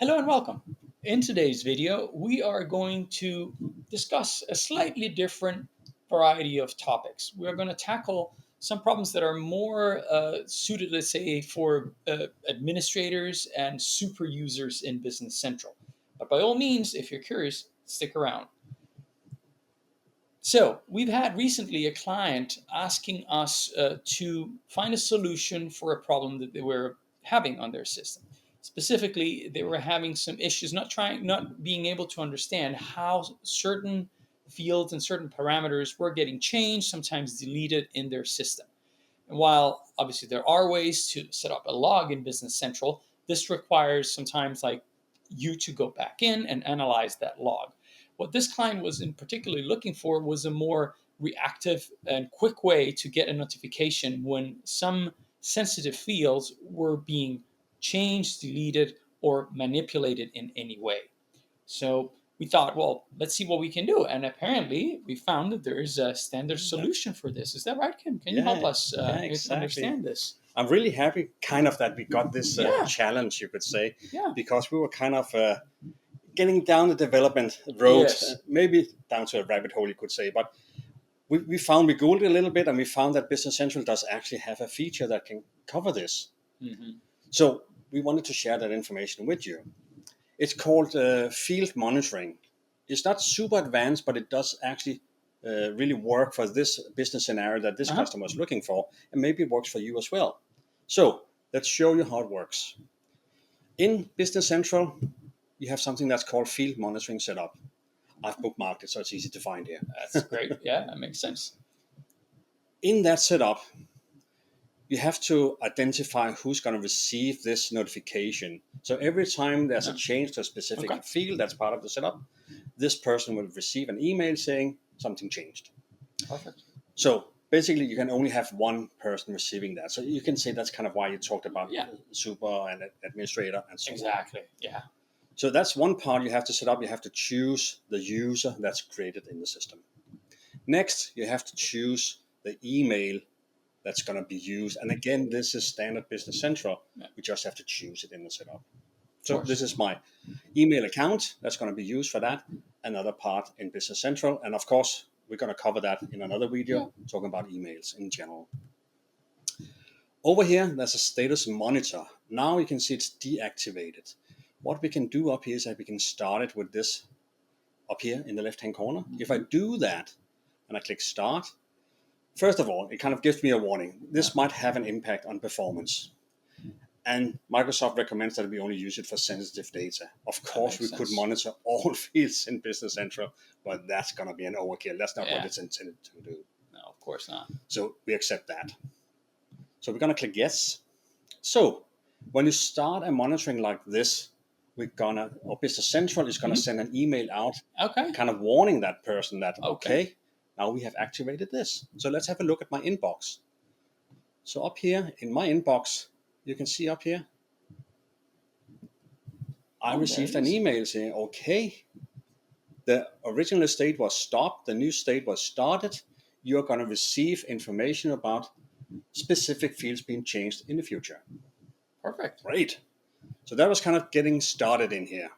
Hello and welcome. In today's video, we are going to discuss a slightly different variety of topics. We're going to tackle some problems that are more suited, let's say, for administrators and super users in Business Central. But by all means, if you're curious, stick around. So we've had recently a client asking us to find a solution for a problem that they were having on their system. Specifically, they were having some issues not being able to understand how certain fields and certain parameters were getting changed, sometimes deleted in their system. And while obviously there are ways to set up a log in Business Central, this requires sometimes like you to go back in and analyze that log. What this client was in particularly looking for was a more reactive and quick way to get a notification when some sensitive fields were being changed, deleted, or manipulated in any way. So we thought, well, let's see what we can do. And apparently we found that there is a standard solution for this. Is that right, Kim? Can you help us Exactly. understand this? I'm really happy that we got this Yeah. challenge, you could say, Yeah. because we were kind of getting down the development road, Yes. maybe down to a rabbit hole, you could say. But we Googled a little bit and we found that Business Central does actually have a feature that can cover this. Mm-hmm. So we wanted to share that information with you. It's called field monitoring. It's not super advanced, but it does actually really work for this business scenario that this customer is looking for, and maybe it works for you as well. So let's show you how it works. In Business Central, you have something that's called field monitoring set up. I've bookmarked it, so it's easy to find here. That's great. Yeah, that makes sense. In that setup, you have to identify who's going to receive this notification. So every time there's a change to a specific field that's part of the setup, this person will receive an email saying something changed. Perfect. So basically, you can only have one person receiving that. So you can say that's kind of why you talked about super and administrator and so on. Exactly. Yeah. So that's one part you have to set up. You have to choose the user that's created in the system. Next, you have to choose the email that's going to be used. And again, this is standard Business Central. We just have to choose it in the setup. So this is my email account that's going to be used for that. Another part in Business Central. And of course, we're going to cover that in another video, talking about emails in general. Over here, there's a status monitor. Now you can see it's deactivated. What we can do up here is that we can start it with this up here in the left-hand corner. If I do that and I click start, first of all, it kind of gives me a warning. This might have an impact on performance. And Microsoft recommends that we only use it for sensitive data. Of course, we could monitor all fields in Business Central, but that's going to be an overkill. That's not what it's intended to do. No, of course not. So we accept that. So we're going to click yes. So when you start a monitoring like this, Business Central is going to send an email out, kind of warning that person that, okay, now we have activated this. So let's have a look at my inbox. So up here in my inbox, you can see up here, I received an email saying, okay, the original state was stopped, the new state was started. You're going to receive information about specific fields being changed in the future. Perfect. Great. So that was kind of getting started in here.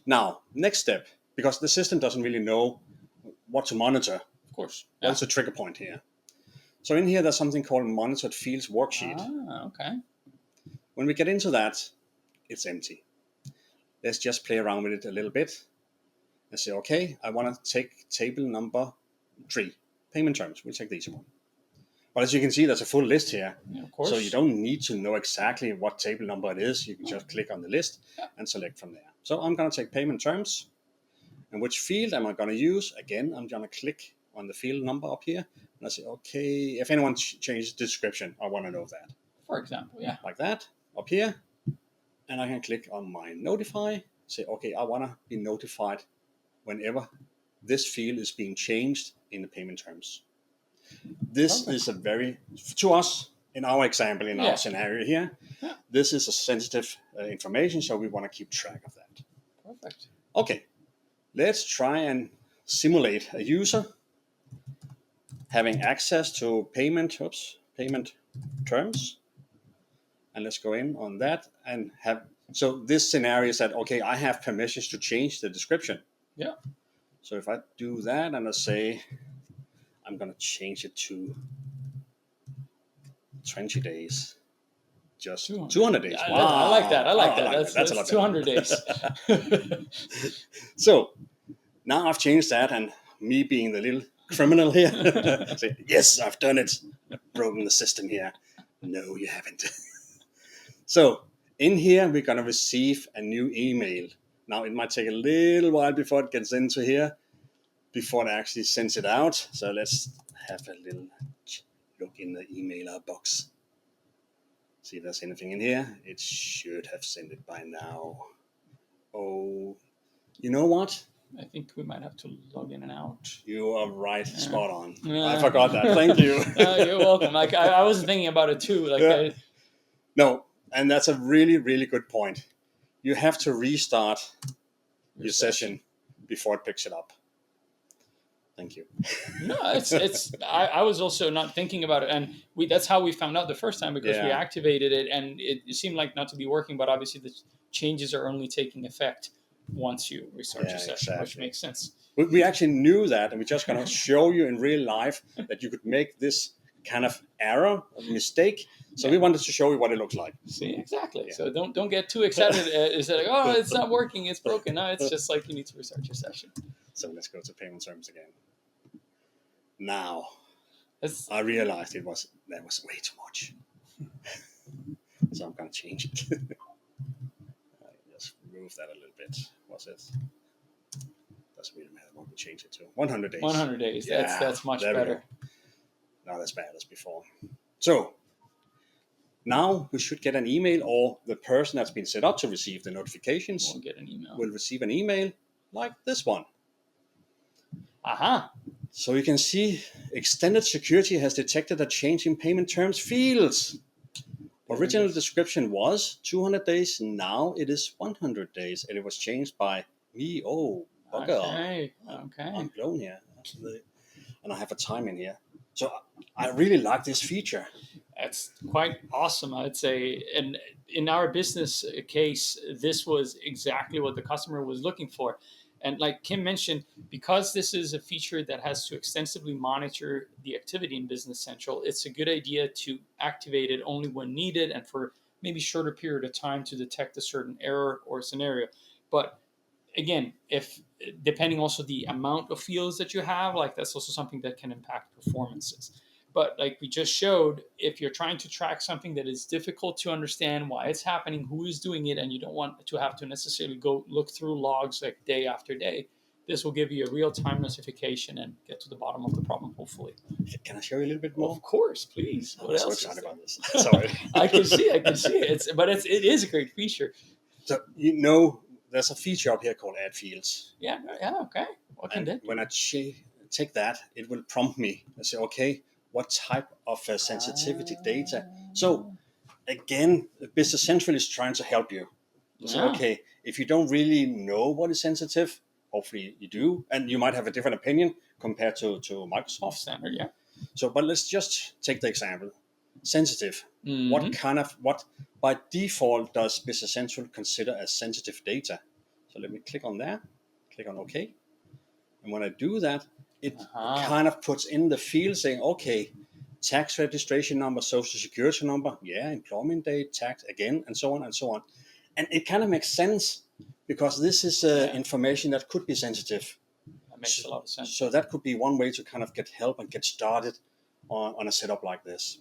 Now, next step, because the system doesn't really know what to monitor. Of course. What's the trigger point here? So in here, there's something called monitored fields worksheet. Okay. When we get into that, it's empty. Let's just play around with it a little bit and say, okay, I want to take table number 3, payment terms. We'll take the easy one. But as you can see, there's a full list here. Yeah, of course. So you don't need to know exactly what table number it is. You can just click on the list and select from there. So I'm going to take payment terms. And which field am I going to use? Again, I'm going to click on the field number up here. And I say, okay, if anyone changes the description, I want to know that. For example, like that, up here. And I can click on my notify. Say, okay, I want to be notified whenever this field is being changed in the payment terms. This is to us, in our example, in our scenario here, this is a sensitive information, so we want to keep track of that. Perfect. Okay, let's try and simulate a user having access to payment terms. And let's go in on that and have So this scenario said, okay, I have permissions to change the description. Yeah. So if I do that and I say, I'm going to change it to 20 days, just 200 days. Wow. I like that. I like that. That's a lot That's 200 days. So now I've changed that, and me being the little criminal here, say, yes, I've done it. I've broken the system here. No, you haven't. So in here, we're going to receive a new email. Now it might take a little while before it gets into here, before it actually sends it out. So let's have a little look in the email box. See if there's anything in here. It should have sent it by now. Oh, you know what? I think we might have to log in and out. You are right, Yeah. spot on. Yeah. I forgot that. Thank you. You're welcome. Like I was thinking about it too. Like Yeah. No, and that's a really, really good point. You have to restart your session before it picks it up. Thank you. No, it's. I was also not thinking about it, and that's how we found out the first time, because we activated it, and it seemed like not to be working. But obviously, the changes are only taking effect once you restart your session, which makes sense. We actually knew that, and we're just going to show you in real life that you could make this kind of error, mistake. So we wanted to show you what it looks like. See, exactly. Yeah. So don't get too excited. Is like, oh, it's not working, it's broken. No, it's just like you need to restart your session. So let's go to payment terms again. Now, I realized that was way too much. So I'm going to change it. Just move that a little bit. What's it? Doesn't really matter what we change it to. 100 days. 100 days. Yeah, that's much better. Not as bad as before. So now we should get an email, or the person that's been set up to receive the notifications will get an email. Will receive an email like this one. Aha. So you can see extended security has detected a change in payment terms fields. Original description was 200 days. Now it is 100 days. And it was changed by me. Oh, bugger. Okay. I'm blown here. And I have a time in here. So I really like this feature. That's quite awesome, I'd say. And in our business case, this was exactly what the customer was looking for. And like Kim mentioned, because this is a feature that has to extensively monitor the activity in Business Central, it's a good idea to activate it only when needed and for maybe shorter period of time to detect a certain error or scenario. But again, if depending also the amount of fields that you have, like that's also something that can impact performances. But like we just showed, if you're trying to track something that is difficult to understand why it's happening, who is doing it, and you don't want to have to necessarily go look through logs like day after day, this will give you a real-time notification and get to the bottom of the problem, hopefully. Can I show you a little bit more? Of course, please. I'm so excited about this. Sorry. I can see it. It is a great feature. So, there's a feature up here called Add Fields. Yeah, okay. What can that do? When I take that, it will prompt me and say, okay, what type of sensitivity data? So again, Business Central is trying to help you. So, okay, if you don't really know what is sensitive, hopefully you do, and you might have a different opinion compared to Microsoft standard, yeah. So, but let's just take the example. Sensitive. Mm-hmm. What by default does Business Central consider as sensitive data? So let me click on there, click on OK. And when I do that, it kind of puts in the field saying, okay, tax registration number, social security number, employment date, tax again, and so on and so on. And it kind of makes sense because this is information that could be sensitive. That makes a lot of sense. So that could be one way to kind of get help and get started on a setup like this.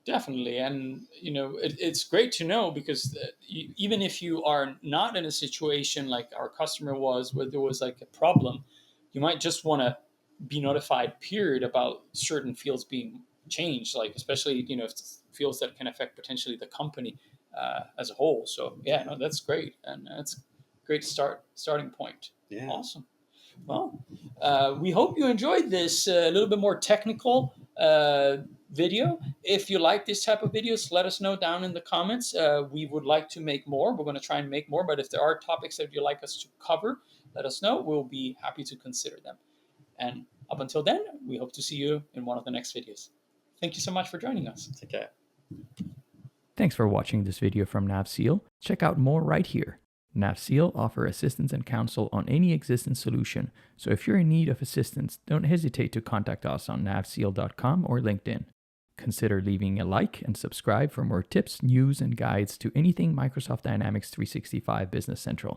Definitely. And, it's great to know because even if you are not in a situation like our customer was where there was like a problem, you might just want to be notified, period, about certain fields being changed, like especially, if fields that can affect potentially the company as a whole. So, that's great. And that's a great starting point. Yeah. Awesome. Well, we hope you enjoyed this a little bit more technical video. If you like this type of videos, let us know down in the comments. We would like to make more. We're going to try and make more, but if there are topics that you'd like us to cover, let us know. We'll be happy to consider them. And up until then, we hope to see you in one of the next videos. Thank you so much for joining us. Take care. Thanks for watching this video from NAV SEAL. Check out more right here. NAV SEAL offer assistance and counsel on any existing solution, so if you're in need of assistance, don't hesitate to contact us on navseal.com or LinkedIn. Consider leaving a like and subscribe for more tips, news, and guides to anything Microsoft Dynamics 365 Business Central.